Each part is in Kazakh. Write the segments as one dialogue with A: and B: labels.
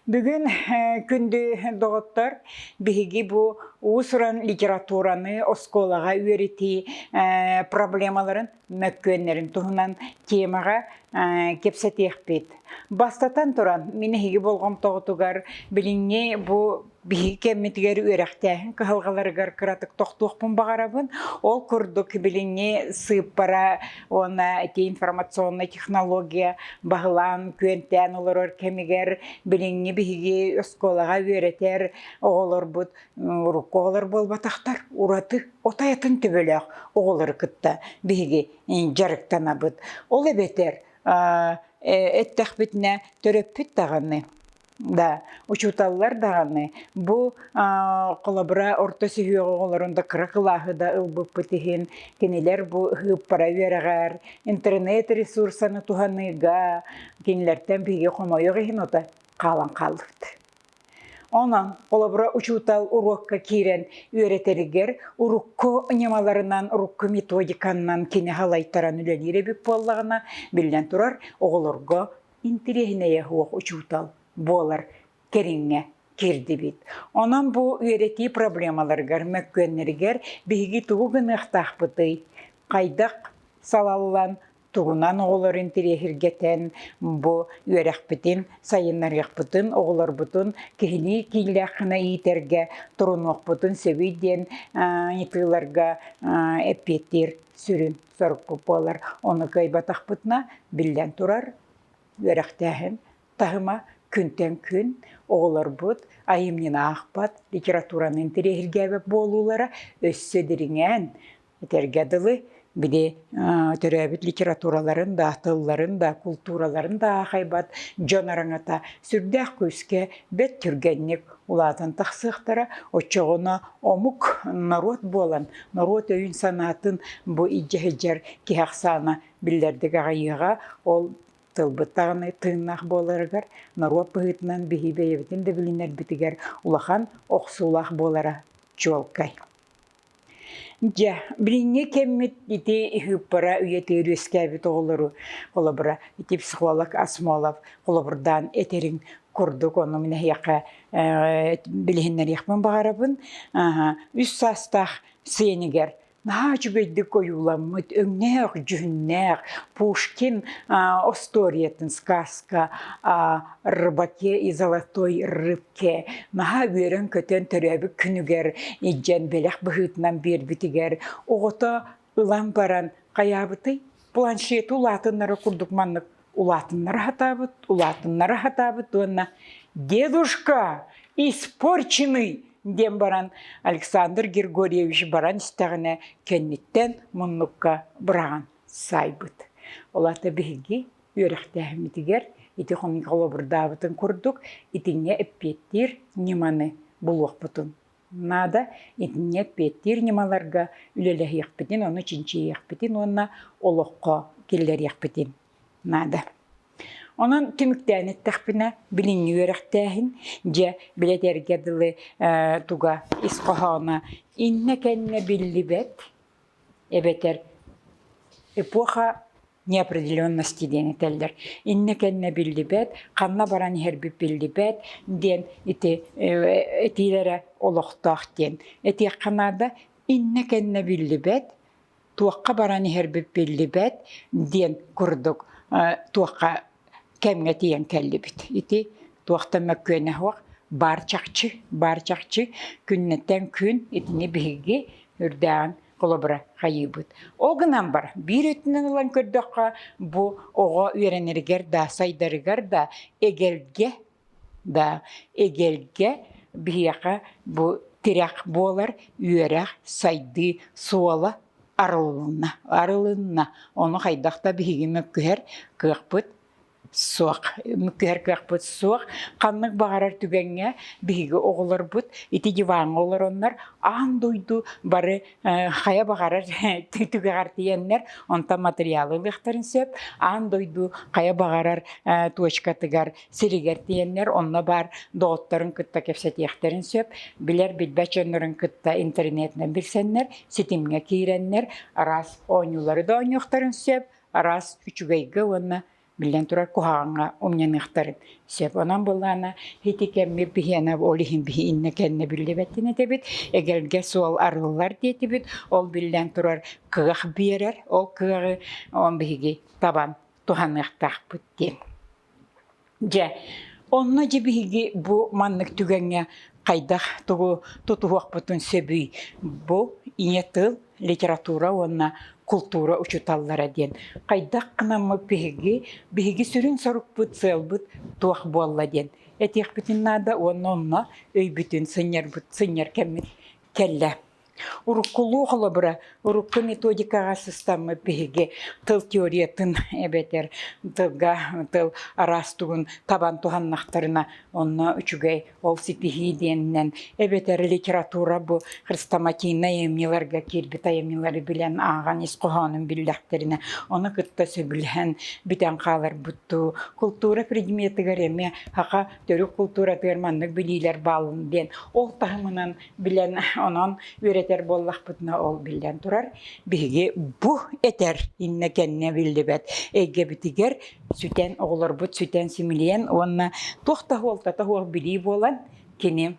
A: Бүгін күнді доғыттар бігі бұ ұсыран литератураны осколаға өреті проблемаларын мөккөнлерін тұғынан темаға кепсетеқ бет. Бастатан тұран, мені хеге болғым тоғытуғар біліңне бұ бігі кәмметігер өрәқтәхін қығылғаларығар қыратық тоқтуқпын бағарабын. Ол күрдік біліңне сып бара, оны әте информационный технология бағылан, көнтән олар кәмігер біліңне бігі өсколаға өретер оғылар бұд, ұрыққа оғылар болбатақтар, ұраты отаятын түбіліғ оғылар күтті бігі жарықтана бұд. Ол әбетер әттәқ бітіне төрөппіт дағаны. Да, учуталлар дағаны. Бұ қолабыра орта сүйеғі оғыларында қырықылағы да ұлбып бітігін, кенелер бұ ғыппара верағар, интернет ресурсаны туғаныға, кенелерден біге қомайығы ота қалан қалдықты. Онан қолабыра учутал урокка кирен үйретерігер, урукко немаларынан, урукко методиканнан кені халайтаран үлелері бік болағына білден тұрар, оғылырға интерегіне яғуақ учутал болар керіңе кирді бит. Онан бұл үйреті проблемаларғар, мәккөнлергер бігі туғын ұқтақ бұты, қайдақ салалан, туғынан оғылар интерегергетен бұл үйреқ бітін, сайынларғақ бітін, оғылар бітін, кейлі кейліқына итерге тұрынуқ бітін, сөйден етілерге әпеттер сүрін сұрық болар. Оны қайбатақ бітіна білден тұрар, үйреқтәхін тағыма күнтен күн оғылар бұд, айымнен ақпат, литератураның интерегергебі болулары өссөдіріңен етергеділі, Биде төрәбіт литератураларын да, тылларын да, культураларын да қайбат жонараңата сүрдәқ көске бет түргеннік улатын тақсықтара, очоғына омук народ болан, народ өйін санатын бұ иджахеджер кеқсана білдердігі ғайыға, ол тылбыттағыны тыңнақ боларығар, народ бұғытынан бейбейбетін де білінер бітігер улахан оқсулақ болара жолқай. Ja, біліңе кәммет ете үхіппара үйетері өскәбет оғылыру, қолабыра ете психолог Асмолов, қолабырдан етерін күрдік, оны міне яқа білігіннер яқпен бағарабын, үс састақ сенігер. Наға жүгейді көйуламыд, өңнәғ, жүннәғ, Пушкин историятын сказка рыбаке и золотой рыбке. Наға өрін көтен түрәбі күнігер, еджен бәләқ бұғытынан бербітігер. Оғыта ұлан баран қаябыты, планшет ұлатынлары күрдікманлық. Улатынлары хатабыт, онна «Дедушка, испорченный!» Дем баран Александр Григорьевич баран істіғіне кәннеттен мұнлыққа бұраған сайбыт. Олата бігі өріқтәхімітігер, еті қомын қолы бұрдабытын күрдік, етіне әппеттер неманы бұлуқ бұтын. Нада етіне әппеттер немаларға үлелі еқпетін, оны чинчи еқпетін, онына олыққа келдер еқпетін. Нада. Onun tümükten taqbina bilinni öğrektəhin, ja biletərgədili tuğa isqahana inne kenne billibet, ebeter эпоха неопределенности дені тәлдер. Инне кenne billibet, қанна баран herbi billibet, den etилері олықтақ den. Эти қанада инне kenne billibet, туаққа баран herbi billibet, den күрдік туаққа кәмге тиен кәлі біт. Ити туақта мәккөне хуақ барчақчы, күннеттен күн етіне бігі үрдәғын қолыбыра қайы бұд. Оғынан бар, бір өтінен олан көрдіққа бұ оға үйренергер да, сайдарығар да, егелге бияқа бұ тірек болар, үйерақ, сайды, суала арылынна. Оны қайдақта бігі мәккөхер қық бұд, мүккер көк соқ, қанның бағарар түгенге бігі оғылар бұд, еті диван олар онлар, аң дойду бары қая бағарар түгеғар тиенлер, онта материалы лықтарын сөп, аң дойду қая бағарар точкатығар сиригер тиенлер, онна бар доғыттарын күтті кепсетектерін сөп, білер білбәч өнірін күтті интернетінен білсенлер, сетімге кейренлер, арас ойнулары да ойнуқтарын сөп, арас үчігейгі онна Билен турар кухаңа умнянықтарын. Сеп онан болана хити кемме бихена олихин бихинне кенне биллебеттине тебит. Эгерге суол арылар детибит. Ол билен турар кыгах берер. Ол кыгағы он биги табан туханықтақ бүттен. Же, онна же биги бу маннык түгенге қайдақ тұтуақ бұтын сөбүй. Бу инетыл литература онна культура учуталлара ден. Қайдақ қынамы биги сүрін сарық бұт, сел бұт, туақ болла ден. Этех бүтін нада онна өй бүтін сынер кәмін келлі. Уруккулу холо бра, урукку методикага системы биги тыл теориятын эбетер тыл арастугун табан туханнактарына онна үчүгей ол сипихи деннен эбетер литература бу хрестоматийна эмнелерге кирбит эмнелери билен аган искоханын биллектерине оны кытта сөбүлһен битен калар бутту культура предметигер эме хака төрүк культура терманнык билилер балын ден ол тахымынан билен онон өретер боллах бутна ол билен турар биги бу этер инне кенне билдибет эге битигер сүтен оглор бут сүтен симилиен онна тохта холта тохор били болан кини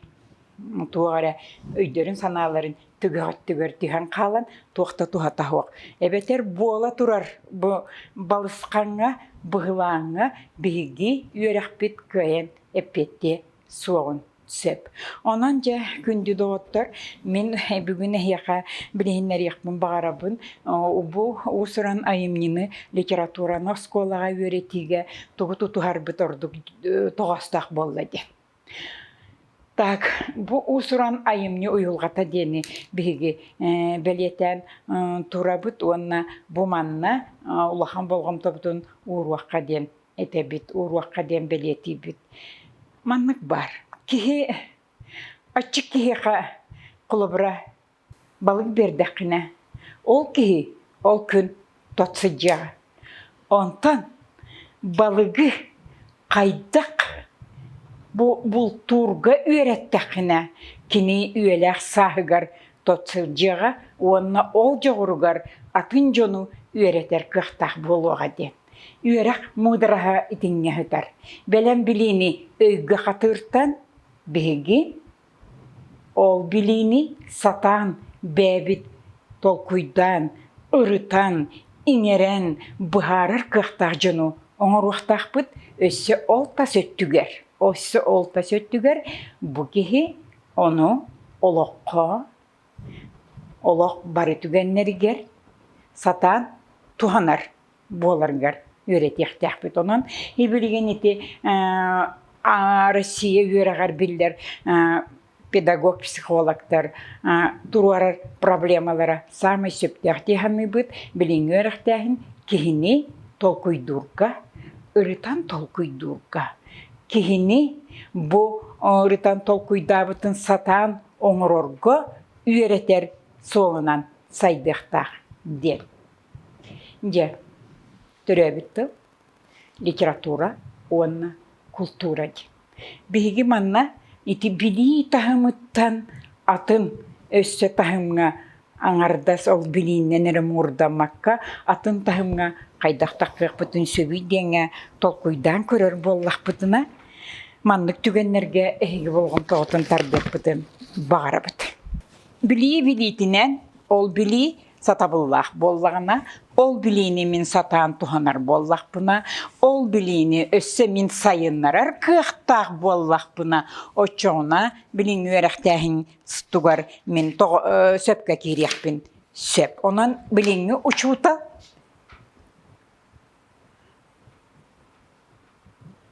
A: туара өйдөрүн санааларын түгөр тихан калан тохта тухата хок эбетер бола турар бу балысканга быгылаңга биги үйрәхпит көен эпетте суогун сеп. Онан же күнді доғыттар, мен бүгін яқа білейінлер яқпын бағарабын, бұл ұсыран айымнені литератураны сколаға өретіге тұғы тұтығар бұт ордық тоғастақ болады. Так, бұл ұсыран айымны ұйылғата дені бігі бәлетен тұра бұт, онына бұманна ұлақан болғым тұбытын ұруаққа ден, әтебіт, ұруаққа ден бәлеті біт. Маннық бар. Кихи ачык кихиға құлыбыра балық бердіқіне. Ол кихи, ол күн тотсыджаға. Онтан балығы қайдақ бұл турға үйреттіқіне. Кini üyeler sahıgar totсыджаға, онна ол жоғырығар атын жону үйреттер кықтақ болуға ден. Үйрек мұдыраға итіңе хүтар. Бәлем біліні өйгі қатыртан Биги ол билини сатан, бәбит, толкуйдан, ырытан, иңерен, бұғарыр қықтақ жыну. Оңыр уақтақ бұд, өсі олта сөттігер. Өсі олта сөттігер, бұгихи оны олыққа, олық бары түгеннергер, сатан туғанар боларғар өретектәқ бұд. Онын, ебілген еті Россия үйерағар білдер педагог, психологтар туруарар проблемалары самый сөптәқтіғаны бұд, білін үйерақтағын кихини толкуйдурға, ұрытан толкуйдурға. Кихини бұ ұрытан толкуйдабытын сатан оңырорға үйеретер солынан сайдықтақ дел. Де, түрәбітті литература, онна культура. Биги манна ити били тахымыттан атын өссө тахымга аңардас ол билинненер мурдамакка атын тахымга кайдактак бүтүн сөбүй деңе толкуйдан көрөр боллак бутына маннык түгеннерге эги болгон тоотун тарбек бүтүн багарабыт. Билитинен ол били сатабыллах боллагына, ол билини min сатан туханар боллах бuna, ол билини өссө min сайыннарар кыhtaq боллах buna, очона билин үйрәхтәһин стугар min сөпкә кирәхпин сөп. Онан билинне учута.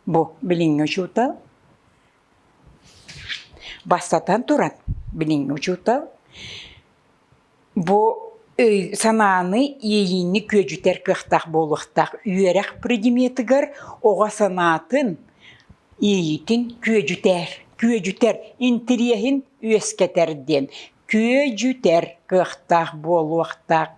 A: Бу билинне учута. Бастатан турат билинне учута. Бу сананы ейінні көжітер кықтақ болуқтақ үйерек предметігір оға санатын ейітін көжітер интериехін өскетерден көжітер кықтақ болуқтақ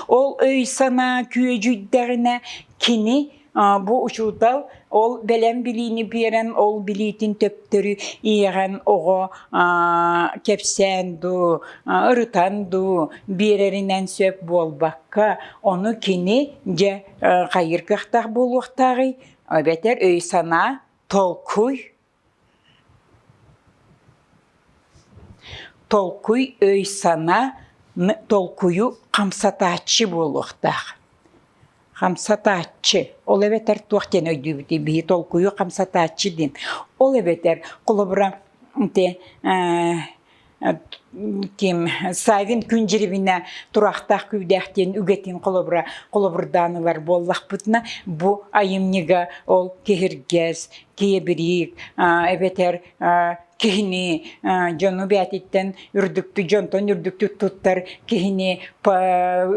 A: ол өй сана көжіттеріне кені бұл ұшылдал ол белен билини берен, ол билитин төптөрү иеген ого кепсенду, ырытанду, береринен сөп болбакка, onu kini je kayırkıhtaq boluqtagı, öbeter öy sana tolkuy öy sana tolkuyu kamsataçı boluqtaq. Kamsataçı. Ol öbeter tuaqten öydübüti bihi tolkuyu kamsataçı din. Ol öbeter kulubra kim Savin künciribine turaqtaq küydähten ügetin kolobırdanılar bollaqpıtna bu ayımniga ol kehirgez, keyebirik, ebeter kihini jonu biatitten jonton ürdüktü tuttar kihini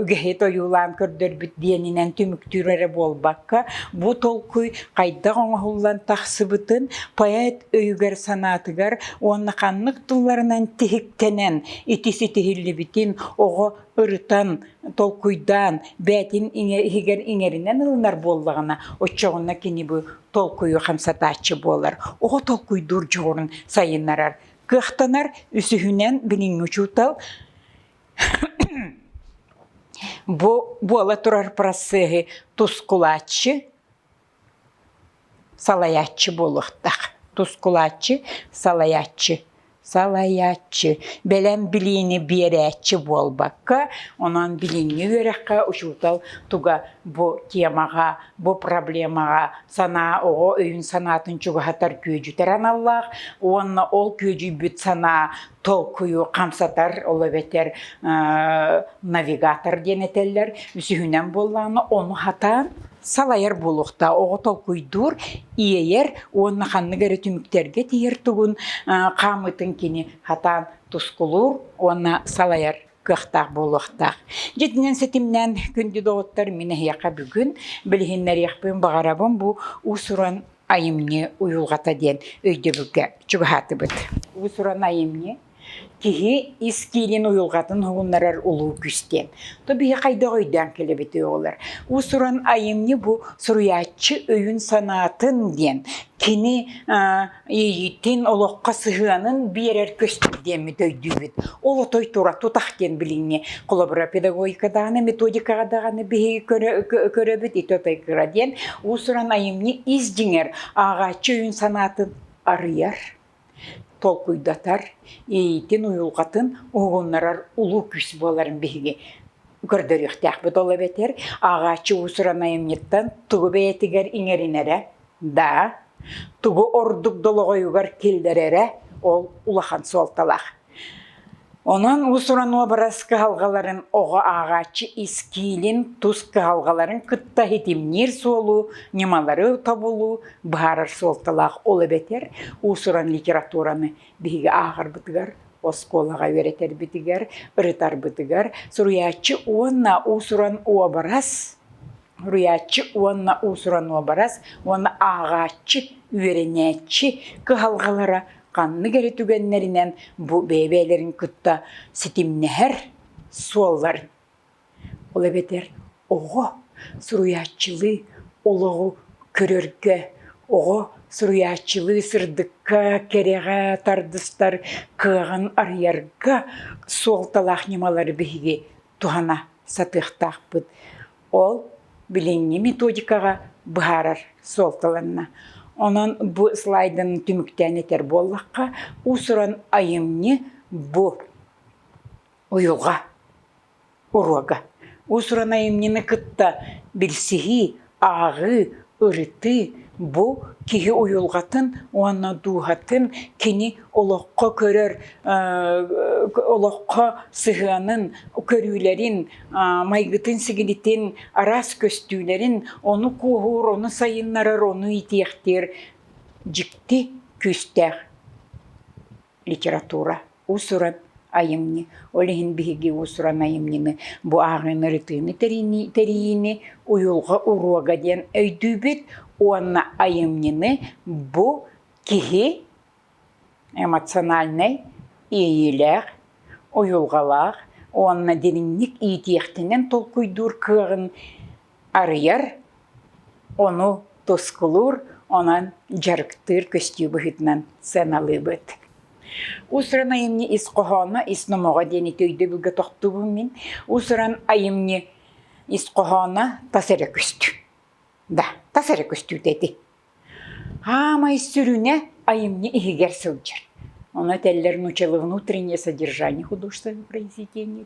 A: ügehet oyulan kördörbüt diyeninen tümüktürere bolbakka bu tolkuy kayda oңahullan taqsıbıtın payet öyüger sanatıgar onna kanlık tullarından tihiktenen itisi tihilli bitin oğu ırıtan tolkuydan bätin higer ingerinden ılnar bollağına o çoğunna kini bu tolkuyu hamsataçı bolar. Oğu tolkuy durcuğun sayınlarar. Kıhtanar üsühünen bilin uçutal bu bola turar prasığı tuskulaçı salayatçı boluqtaq. Tuskulaçı salayatçı. Belen bilini biyeretçi bolbakka, onan bilini verekka uçutal tuga bu temaga, bu problemaga sana o öyün sanatın çuga hatar köjü teran Allah, onna ol köjü büt sana tolkuyu kamsatar, ola beter navigator deneteller, üsühünen bollağını onu hatan salayar boluqta, oğu tolkuydur, iyeyer, onna xanны gari tümükterge tiyer tugun qamıtın kini hatan tuskulur, onna salayar kıhtaq boluqtaq. Jetinen setimnen gündü doğuttar mine yaqa bugün, bilhinler yaqpın bağarabın bu usuran ayımni uyulgata den öyde büge çugahatı bıt. Usuran ayımni kihi iskilin uyulgatın hugunlarar ulu küsten. Tabi kayda oydan kelebeti oğlar. Usuran ayımni bu suruyatçı öyün sanatın den. Kini yitin oloqqa sıhıanın birer köstüden mi töydübüt. Olo toy tura tutaqten bilinni. Kolabora pedagogikadağını, metodikadağını bihi köröbüt itotay kıraden. Usuran ayımni izdinger ağaççı öyün sanatın arıyar. Tolkuydatar, eğitin uyulgatın, oğunlarar ulu küs boların bihi gördörüqtaq bit ola beter. Ağaççı usuran ayımnittan tuğu beyetiger ingerinere da, tuğu orduk dologoyugar kilderere ol ulahan soltalaq. Onun usuran obraz kıhalgaların oğa ağaççı iskilin tuz kıhalgaların kıtta hitimnir solu, nimaları tabulu, baharar soltalaq ola beter. Usuran literaturanı bihi ağır bitigar, oskolaga öğreter bitigar, ırıtar bitigar. Suruyatçı onna usuran obraz, onna ağaççı öğrenetçi kıhalgalara kanlı geri tügenlerinden bu beybelerin kıtta sitimneher sualların. Ola beter, oğu suruyatçılığı oluğu körörge, oğu suruyatçılığı sırdıkka, kereğe, tardıstar, kığın arıyarga sualtalaq nimaları bihi tuhana satıqtaq bıd. Ol bilinni metodikaga baharar sualtalanna. Onun bu slaydın tümükten eter bollaqqa, usuran ayımni bu uyuğa, uruğa. Usuran ayımnini kıtta bilsihi, ağı, ırıtı, bu kihi uyulgatın, ona duhatın, kini oloqqa körör, oloqqa sıhıanın, körülerin, maygıtın sigilitin, aras köstülerin, onu kuhur, onu sayınlarar, onu itiyektir. Cikti küsteh literatura. Usuran ayımni, olihin bihigi usuran ayımnini, bu ağın ırıtını teriyini, uyulga uruğa den öydübüt, ona ayımnini bu kihi emosionalnay iyiler, uyulgalar, ona derinlik itiyektenen tolkuydur kığın arıyar, onu toskulur, онан жарыктыр көстүбү хитнан саналыбыт. Усран айымни ис кохона ис номого дени төйдө билге токтубум мен. Усран айымни ис кохона тасере көстү. Да, тасере көстү деди. Ама ис сүрүнө айымни игер сылжыр. Она теллер научила внутреннее содержание художественного произведения,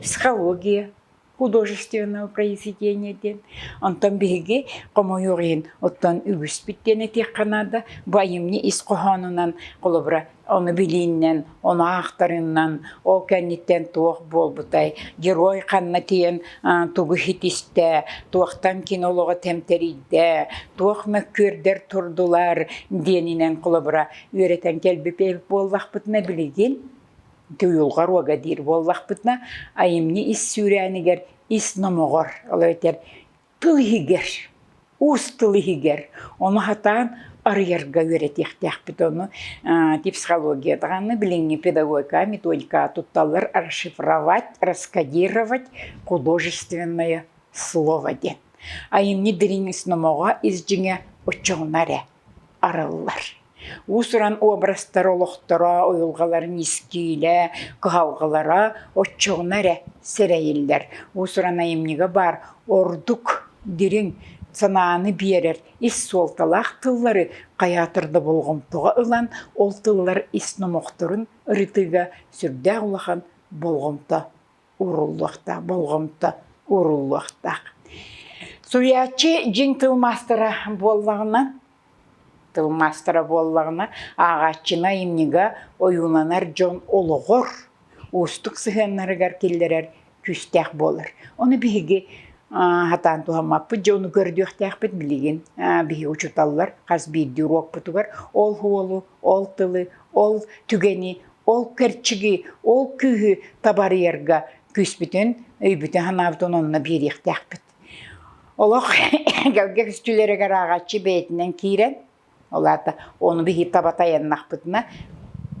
A: психология художественного произведения. Он там беги, кому юрин, оттан үбіспіттені тек қанада, байымны исқоханынан қолыбыра, оны біліннен, оны ақтарынан, ол кәнеттен туақ бол бұтай, герой қанна тиен туғы хитісті, туақтан кинолығы тәмтерейді, туақ мәккөрдер тұрдылар денінен қолыбыра, өретен келбепел боллақ бұтына білеген, түйілғар оғадир боллақ бұтына, айымны ис сүрәнігер, ис номығыр, олай өтер, тылығығыр, уыз тылығығыр, оны хатан арыярға өретектәк біт оны психологиядағаны біліңі педагогика, методика тутталар расшифровать, раскодировать художественное слово ден. Айымны дырин ис номыға ис жіңе ұчығынаре арылылар. Усуран образтар олықтара, ойылғаларын искейлі, қағалғалара, отчығынаре сірейілдер. Усуран айымнеге бар, ордук дерін сананы берер, ис солталақ тыллары қаятырды болғымтыға ұлан, ол тыллар ис номықтырын ұрытыға сүрді ұлақан болғымта ұрылуақта, болғымта ұрылуақта. Суячы жин тылмастыра боллағына, ағатчына емнеге ойуланар жон олығыр, ұстық сығанларығар келдерер күстәк болыр. Оны бігі хатан туғамаппы, жоны көрдіқтәк біт білеген бігі ұчыталылар, қаз бейді урок бұтығар, ол хуолу, ол тылы, ол түгені, ол кірчігі, ол күйі табары ерға күс бүтін, өй бүтін ханавдың онына беріқтәк біт. Олық гәуге күстілері ағатчы бәйтінен кейрен, оларда оны бігі табатаяннақ бұтына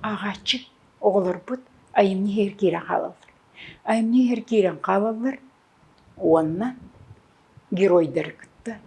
A: ағатчы оғылыр бұт, айымны херкерен қалалыр. Айымны херкерен қалалыр, онына геройдары күтті,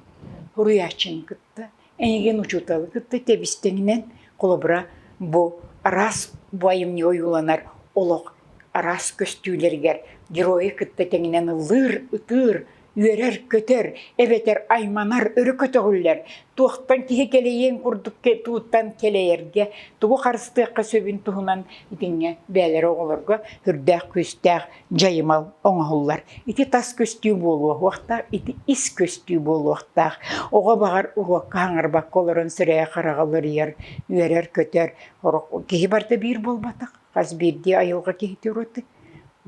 A: хуруячын күтті, әнеген ұчуталы күтті, тебістеңінен қолыбыра бұл рас бұл айымны ойуланар олық рас көстүйлергер геройы күтті теңінен лыр, ұтыр, үйерер көтер, әбетер айманар үрі көтігілер. Туақтан кеге келейен құрдық туыттан келейерге, туғы қарыстыққа сөбін туғынан итіңе бәлері оғылырға үрдәқ көстәқ жайымал оңағылар. Ити тас көстүү болу оқтақ, ити ис көстүү болу оқтақ. Оға бағар ұруаққа аңырбақ қолырын сірәе қарағалыр ер, үйерер көтер. Кеге барды бір болбатақ, қаз бірде айылға кеге өті.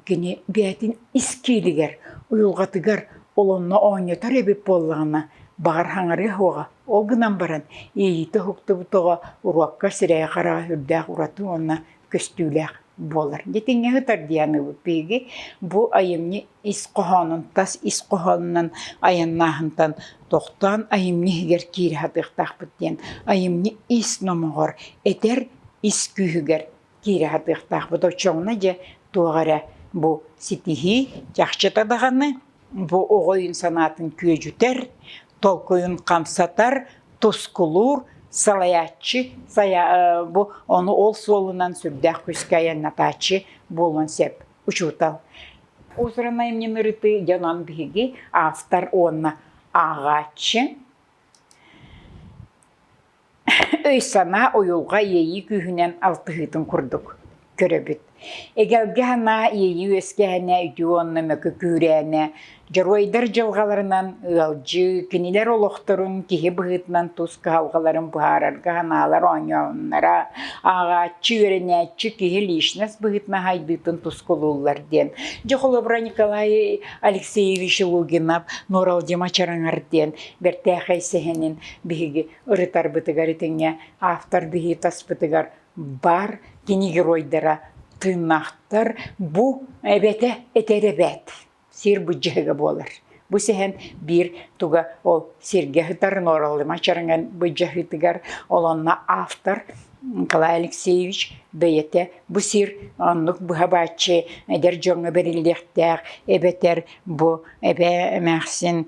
A: Кені бәтін ис кейлігер, ұйылғатығар, олонна оңетар әбіп болғана бағар хаңары хоға. Ол гынан баран, ейті хуқты бұтыға ұруаққа сірәе қараға үрдәқ ұраты онна көстүүләқ болар. Детіңе ғытар дияны бұппеге, бұ айымны ис қоғанын, тас ис қоғанынан аяннағынтан тоқтан айымны хігер кейрі хатықтақ бұттен. Айымны ис номығыр, әтер ис күйігер кейрі хатықтақ бұт. Очоңна же туғара бұ ситихи жақшытадағаны, бұл оғойын санатын күйежүтер, толкойын қамсатар, тұскулур, салаятчы, оны ол солынан сүрдәқ көскәйен натачы болын сеп ұчутал. Осырана емнен ұрыты жанан бігі автор онна ағачы, өй сана ойылға ейі күйінен алтығытын құрдық көребіт. Егелге хана ейі өскәне үтіуонны mökü күрәне, жаройдар жылғаларынан ылжы, кенелер олықтырын кеге бұғытынан тұсқа алғаларын бұғарарға ханалар оңяунлара, ағатчы өренәтчі кеге лишнес бұғытна хайдытын тұсколулар ден. Жоқылыбыра Николай Алексеевич Лугинап, Норал Демачараңар ден, бәртәқай сәхенін бігі ұрытар бұтығар етіңе, автор бігі тас бұтығар бар кені геройдара тынақтар бұ әбәті әтәребәт. Сир бұджығы болыр. Бұ сәхен бір туға ол сирге ғытарын оралыма чарыңан бұджығы тұғар олонна автор Николай Алексеевич бейте бу сир аннык бухабачы эдер жоңа берилдектер эбетер бу эбе мәхсин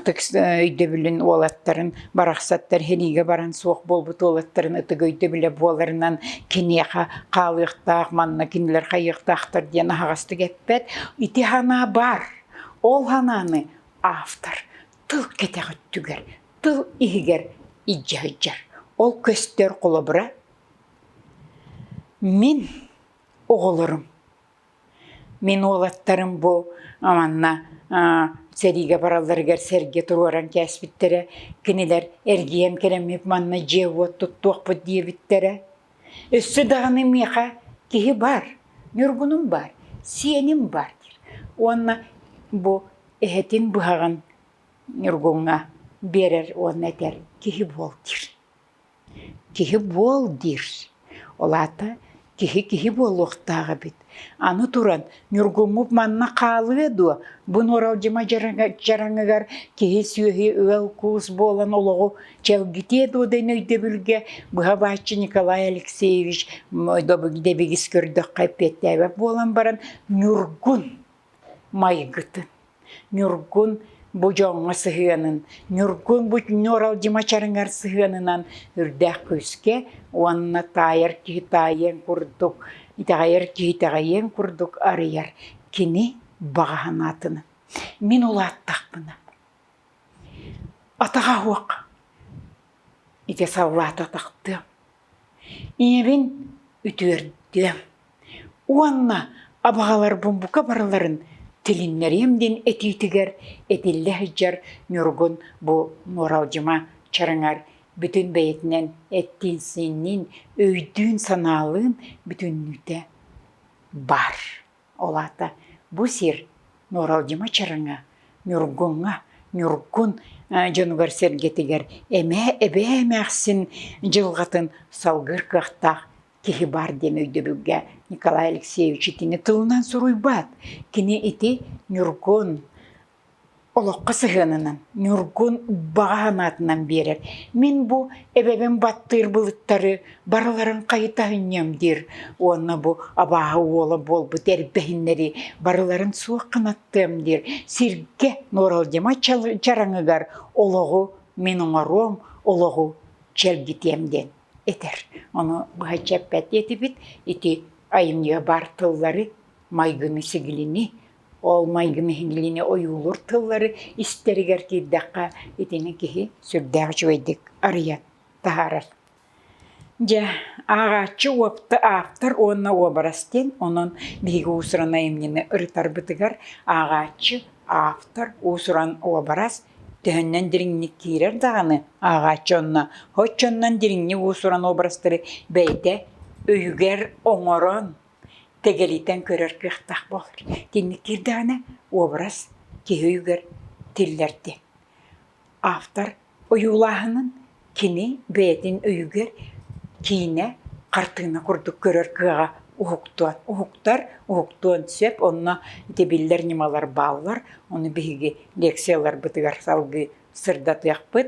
A: тыкс өйдө билин олаттарын бараксаттар хелиге баран суок болбут олаттарын ытык өйдө биле боларынан кинеха калыктак манна кинлер кайыктактар дена хагасты кеппет ити хана бар ол хананы автор тыл кетеге түгер тыл игер иджаджар ол көстөр колобра Min oğulurum. Min oğlattарым bu amanna seriga paralargar serge tururan kesbittere kiniler ergiyem keremip manna jevo tuttuq bu diyebittere. Üstü dağını miha kihi var. Nurgunum var. Siyenim vardır. Onna bu ehetin buhağın nurgunga berer onna der kihi boldir. Kihi boldir. Olata kihi bolluqtağı bit. Anı turan, nürgumup manna qalı edu. Bu noralcıma jarangıgar kihi sühi öl kus bolan oluğu çelgiti edu den öyde bülge. Buha bahçı Nikolay Alексеевич dobu gidebegis kördük kaypettebe bolan baran nürgun maygıtın. Nürgun bu joңa sıhıyanın, nürgun bu noralcıma çarıngar sıhıyanınan ürdək köske, onunla tayar ki tayen kurduk, tayar ki tayen kurduk arayar. Kini bağanatını. Min ulattak buna. Atağa huak. İte savlata taktım. İnebin ütürdüm. Onunla abağalar bumbuka baraların tilinlerimden etitiger, etillehjar nurgun bu noralcıma çarıngar bütün beytinden ettinsinin, öydüğün sanalığın bütünlükte var. Olata bu sir noralcıma çarınga, nurgun canıgar sergetiger, ebe emeğsin jılgatın salgır kıhtaq, kihi bar den öydü bilge Nikolay Alексеевич itini tılından suruybat. Kini iti nurgun oloqqa sıhınından, nurgun bağanatından berer. Min bu ebeben battır bılıttarı baraların kayıtahınyamdir. Onna bu abağı oğla bol bu derbehinleri baraların suaq kanattımdir. Sirge noralcıma çarangıgar oloğu min oŋarom oloğu çelgitemden eter. Onu bu haçeppet etibit iti ayımya bar tılları maygını sigilini ol maygını hingilini oyulur tılları isteriger ki dakika itini kihi sürdağ jöydik arayat taharar. Ja ağaççı opta aftar onna obrasten onun bihi usrana emnini ırtar bitigar ağaççı aftar usran obras Töhönnen dirinni kirer dağını ağaç onna. Hoçonnan dirinni usuran obrastırı beyde öyüger oŋoron tegeliten körör kıhtaq bolur. Tinni kirdağına obras ki öyüger tillerdi. Aftar oyulahının kini beytin öyüger kine kartığına kurduk körör kığa uhuktuan söp, onna tebiller nimalar bağlar, onu bihigi leksiyalar bıtıgar salgı sırdatıyaq bıt.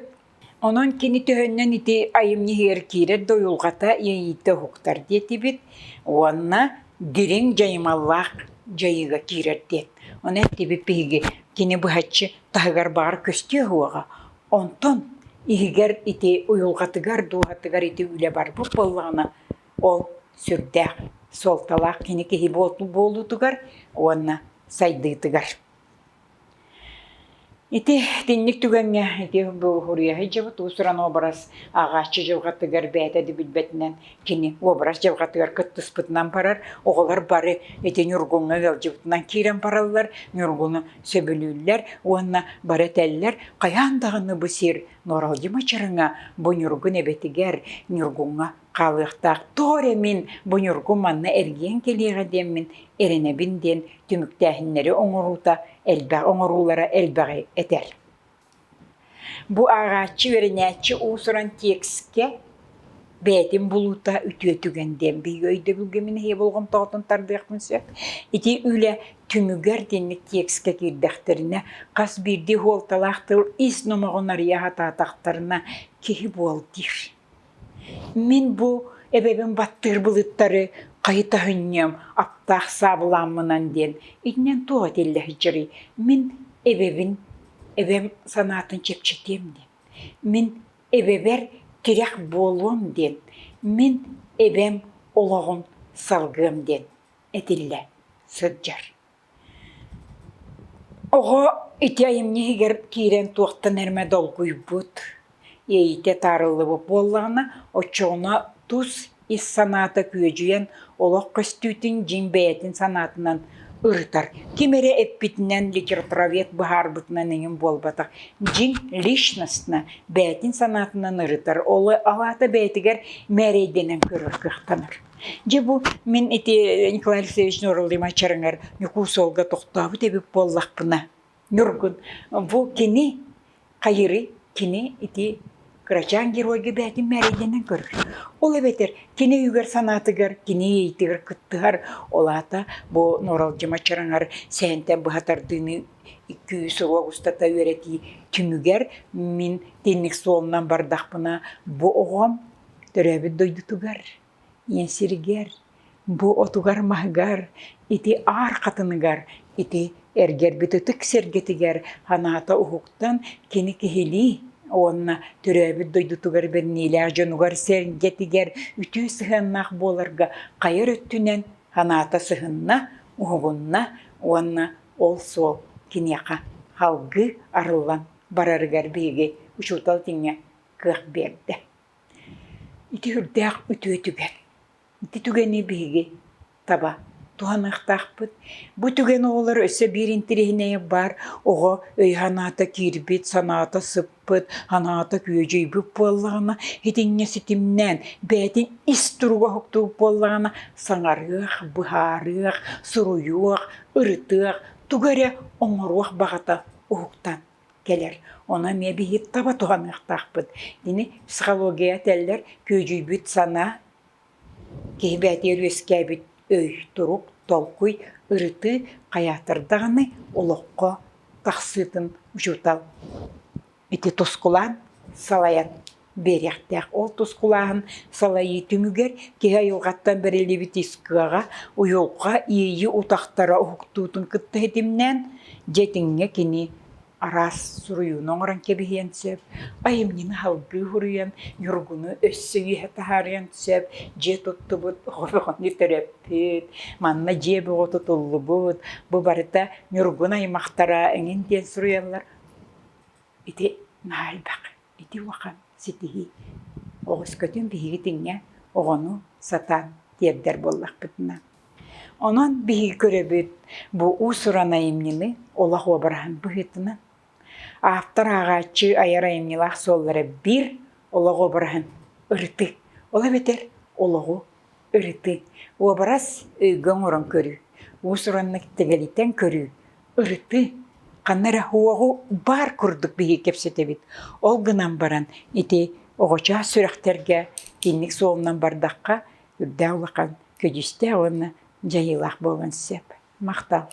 A: Onun kini töhönnen iti ayım niher kirer doyulgata yeyite uhuktar diyeti bit, onna dirin jaymallah jayıga kirer diyet. Onu etti bit bihigi kini buhatçı tahıgar bağır köstüye huaga. Onton ihiger iti uyulgatıgar duhatıgar iti üle bar bu bollağına ol sürdağ. Sol talaq kini kihi bolu tugar, onna saydıtıgar. Iti dinlik tügenge, iti bu huriya hicabı tusuran obraz ağaççı jılgatıgar beytedi bilbetinden kini obraz jılgatıgar kıttıspıtından parar, oğular bari iti nurgunga galjıbıtından kiren paralılar, nurgunu söbülüller, onna bari teller, kayandağını bu sir noralcıma çarına bu nurgun ebetiger nurgunga Qalıqtaq tore min bu nurgun manna ergiyen keliğe demin erine binden tümüktähinleri oŋurulara elbäği eter. Bu ağaççı verenäçi usuran tekske beytin buluta ütüye tügenden bir öyde bilgemin heye bolğum tağıtın tardıyaqmınsak. Iti üle tümüger denlik tekske kirdäxterine qas birdi holtalaqtır is nomağınarıya hatataqtarına kihi boldir. Min bu Эбебин баттыр былыттары кайта хынням аптах сабыламмынан ден. Итнен туа телләһи жырый. Мин эбем санатын чепчетем ден. Мин эбебер тирек болуам ден. Мин эбем олоғын салгым ден. Этилле сыджар. Ого ити айымне егер кирен туақтан әрме долгуй бұд. Ейте тарылы бұп боллағына, очоғына туз ис саната күйежуен олық көстүйтін жин бәйтін санатынан ұрытар. Кемере эппитінен литературовед бұхар бұтынан еңін болбатақ. Жин личностна бәйтін санатынан ұрытар. Олы алата бәйтігер мәрейденен көрір қықтаныр. Жебу мен ити Николай Алексеевич Нұрылдыма чарыңар нүку солға тоқтабы тебіп боллақпына. Нүргін, бұ кені қайыры, кені ити Крачан геройге бәтін мәрейденен көрір. Ол әбетер, кені үйгер санатыгар, кені ейтігір күттігар, олата бұ Нұрылдыма чарыңар сәнтен бұхатардыны 200 оғыстата өреті түмігер, мен теннік солынан бардақпына бұ оғам түрәбі дойдытугар. Ensirger, bu otugar mahgar, iti ar katıныгар, iti erger bititik sergetiger, hanata uhuktan kini kihili, onna türebi doydutugar berniler, jonugar sergetiger, ütü sıhınnak bolarga, kayır öttünen, hanata sıhınna, uhugunna, onna ol sol kiniyaka, halgı arılan barargar begi, uçutal tinge kıh berdi. Iti hürdağ ütü ötüger. Титугени биги таба туанахтахпыт. Бу туген олар өсө бирин тирихине бар. Ого өй ханата кирбит, саната сыппыт, ханата күйөжөй бүп боллағына, хетинне ситимнен, бәтин истуруга хуктуг боллағына, саңарыах, бұхарыах, суруюах, ырытыах, тугаре оңоруах бағата ухуктан келер. Она ме биги таба туанахтахпыт. Дини психология тәллер күйөжөй бүт сана Кейбәтер өскәбит өй тұруп, толқуй, ұрыты, қаятырдағыны олыққа тақсытын ұжутал. Эти тосқулан салаян беряқтақ. Ол тосқулағын салайы түмігер, кеға елғаттан бірелі бітескіға, ұйылға ейі ұтақтара ұқтутын күтті етімнен, жетіңе кені арас суруюнун оран кебихен сеп, айымнины халгы хуруян, юргуну өссөйі хатахарян сеп, же туттубут, оғыны төреппет, манна же бұғы тұтуллубут, бұ барыта юргун аймақтара әңін ден суруянлар. Ити наалбақ, ити уақан сетихи, оғыз көтін бихиги тіңе, оғыну сатан тебдер боллақ бітіна. Онан бихиги көребет, бұ усуран айымнины, олақ обарахан бұхетіна. Автор ағачы айарайымнилақ соллары бір олығы обырағын ұрыты. Ола бетер олығы ұрыты. Обырас өйгін орын көрі. Усураннық тегелитен көрі. Ұрыты. Қаннары хуағу бар күрдік бігі кепсеті бит. Ол гынан баран ити оғыча сүріқтерге кеннік солынан бардаққа үрді аулақан көдісті оны жайылақ болған сеп. Мақтал.